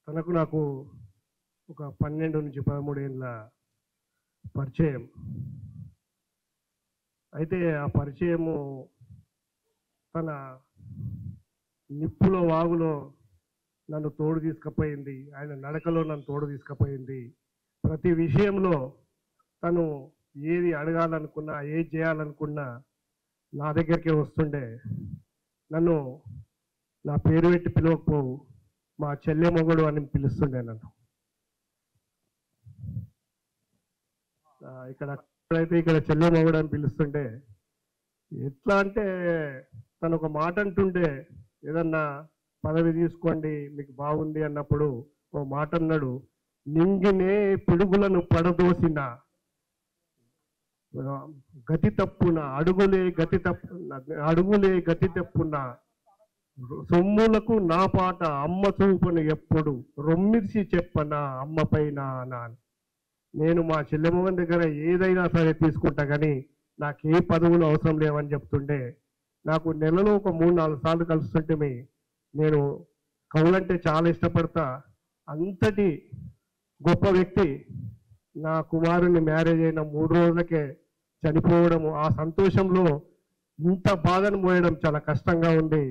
తనకు నాకు ఒక 12 నుంచి 13 ఏళ్ళ పరిచయం. అయితే ఆ పరిచయము తన నిప్పులో వాగులో నన్ను తోడు తీసుకుపోయింది. ఆయన నడకలో నన్ను తోడు తీసుకుపోయింది. ప్రతి విషయంలో తను ఏది అడగాలనుకున్నా, ఏది చేయాలనుకున్నా నా దగ్గరికే వస్తుండే. నన్ను నా పేరు పెట్టి పిలవకపోవు, మా చెల్లె మొగుడు అని పిలుస్తుండే నన్ను. ఇక్కడ చెల్లె మొగుడు అని పిలుస్తుండే. ఎట్లా అంటే తను ఒక మాట అంటుండే, ఏదన్నా పదవి తీసుకోండి మీకు బాగుంది అన్నప్పుడు ఓ మాట అన్నాడు, నింగినే పిడుగులను పడదోసిన గతి తప్పున అడుగులే గతి తప్పున సొమ్ములకు నా పాట అమ్మ చూపును ఎప్పుడు రొమ్మిర్చి చెప్పనా అమ్మ పైన నా. నేను మా చెల్లెమ్మగన్ దగ్గర ఏదైనా సరే తీసుకుంటా కానీ నాకు ఏ పదవులు అవసరం లేవని చెప్తుండే. నాకు నెలలో ఒక 3-4 సార్లు కలుస్తుంటే నేను కవులంటే చాలా ఇష్టపడతా. అంతటి గొప్ప వ్యక్తి నా కుమారుని మ్యారేజ్ అయిన 3 రోజులకే చనిపోవడము, ఆ సంతోషంలో ఇంత బాధను మోయడం చాలా కష్టంగా ఉంది.